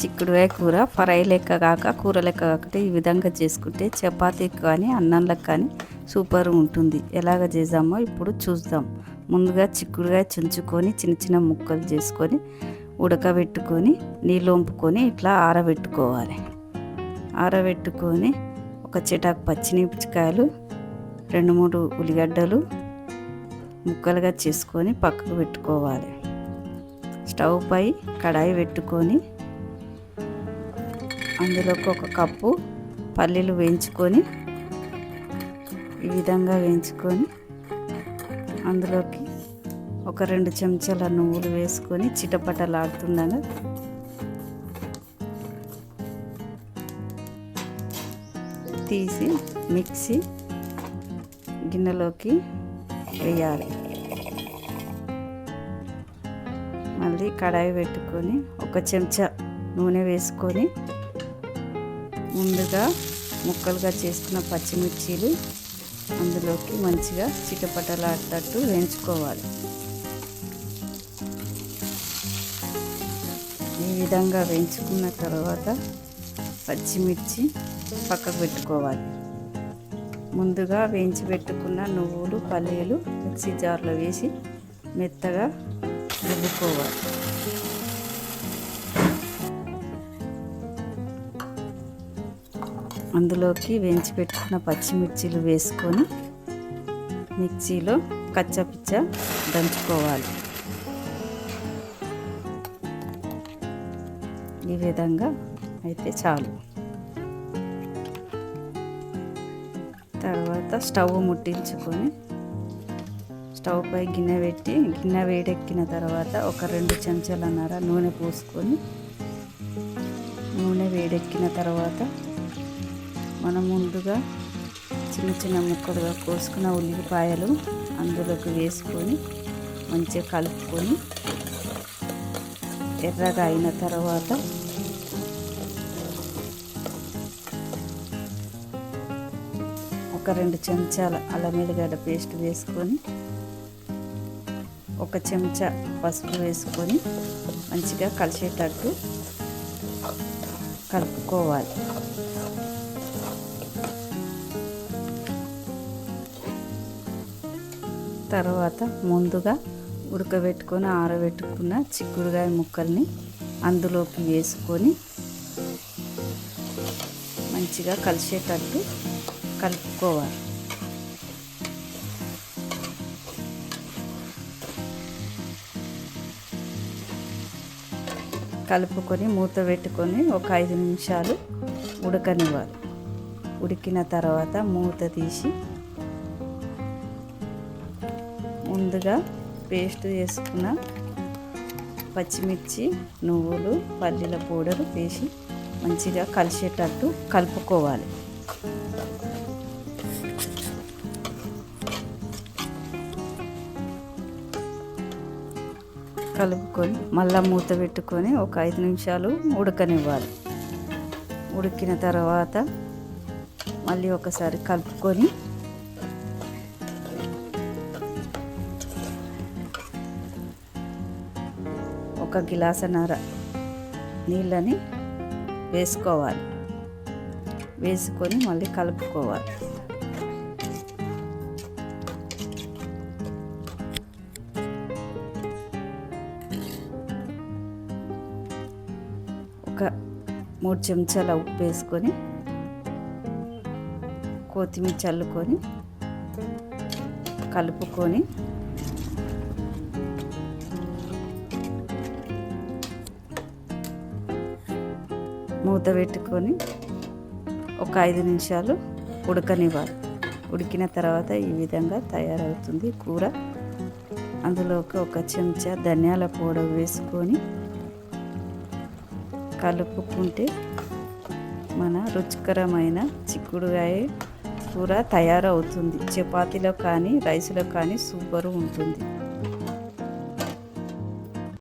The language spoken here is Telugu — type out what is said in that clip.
చిక్కుడుకాయ కూర ఫ్రై లెక్క కాక కూర లెక్క కాకపోతే ఈ విధంగా చేసుకుంటే చపాతీకి కానీ అన్నంలకు కానీ సూపర్ ఉంటుంది. ఎలాగ చేద్దామో ఇప్పుడు చూద్దాం. ముందుగా చిక్కుడుకాయ చుంచుకొని చిన్న చిన్న ముక్కలు చేసుకొని ఉడకబెట్టుకొని నీళ్ళు వంపుకొని ఇట్లా ఆరబెట్టుకోవాలి. ఆరబెట్టుకొని ఒక చిటాకు పచ్చిమిరపకాయలు 2-3 ఉల్లిగడ్డలు ముక్కలుగా చేసుకొని పక్కకు పెట్టుకోవాలి. స్టవ్ పై కడాయి పెట్టుకొని అందులోకి 1 కప్పు పల్లీలు వేయించుకొని ఈ విధంగా వేయించుకొని అందులోకి ఒక 2 చెంచాల నువ్వులు వేసుకొని చిటపటలాడుతుండగా తీసి మిక్సీ గిన్నెలోకి వేయాలి. మళ్ళీ కడాయి పెట్టుకొని 1 చెంచా నూనె వేసుకొని ముందుగా ముక్కలుగా చేసుకున్న పచ్చిమిర్చీలు అందులోకి మంచిగా చిటపటలాడేటట్టు వేయించుకోవాలి. ఈ విధంగా వేయించుకున్న తర్వాత పచ్చిమిర్చి పక్కకు పెట్టుకోవాలి. ముందుగా వేయించి పెట్టుకున్న నువ్వులు పల్లీలు మిక్సీ జార్లో వేసి మెత్తగా రుబ్బుకోవాలి. అందులోకి వేయించి పెట్టుకున్న పచ్చిమిర్చీలు వేసుకొని మిక్సీలో కచ్చపిచ్చ దంచుకోవాలి. ఈ విధంగా అయితే చాలు. తర్వాత స్టవ్ ముట్టించుకొని స్టవ్ పై గిన్నె పెట్టి గిన్నె వేడెక్కిన తర్వాత ఒక 2 చెంచాలన్నర నూనె పోసుకొని నూనె వేడెక్కిన తర్వాత మనం ముందుగా చిన్న చిన్న ముక్కలుగా కోసుకున్న ఉల్లిపాయలు అందులోకి వేసుకొని మంచిగా కలుపుకొని ఎర్రగా అయిన తర్వాత ఒక 2 చెంచాల అల్లం వెల్లిగడ్డ పేస్ట్ వేసుకొని 1 చెంచా పసుపు వేసుకొని మంచిగా కలిసేటట్టు కలుపుకోవాలి. తర్వాత ముందుగా ఉడకబెట్టుకొని ఆరబెట్టుకున్న చిక్కుడుకాయ ముక్కల్ని అందులోకి వేసుకొని మంచిగా కలిసేటట్టు కలుపుకోవాలి. కలుపుకొని మూత పెట్టుకొని ఒక 5 నిమిషాలు ఉడకనివ్వాలి. ఉడికిన తర్వాత మూత తీసి ముందుగా పేస్ట్ చేసుకున్న పచ్చిమిర్చి నువ్వులు పల్లీల పౌడర్ వేసి మంచిగా కలిసేటట్టు కలుపుకోవాలి. కలుపుకొని మళ్ళీ మూత పెట్టుకొని ఒక 5 నిమిషాలు ఉడకనివ్వాలి. ఉడికిన తర్వాత మళ్ళీ ఒకసారి కలుపుకొని ఒక గిలాసన్నర నీళ్ళని వేసుకోవాలి. వేసుకొని మళ్ళీ కలుపుకోవాలి. ఒక 3 చెంచాల ఉప్పు వేసుకొని కొత్తిమీర చల్లుకొని కలుపుకొని మూత పెట్టుకొని ఒక 5 నిమిషాలు ఉడకనివ్వాలి. ఉడికిన తర్వాత ఈ విధంగా తయారవుతుంది కూర. అందులోకి 1 చెంచా ధనియాల పౌడర్ వేసుకొని కలుపుకుంటే మన రుచికరమైన చిక్కుడుకాయ కూర తయారవుతుంది. చపాతీలో కానీ రైస్లో కానీ సూపర్ ఉంటుంది.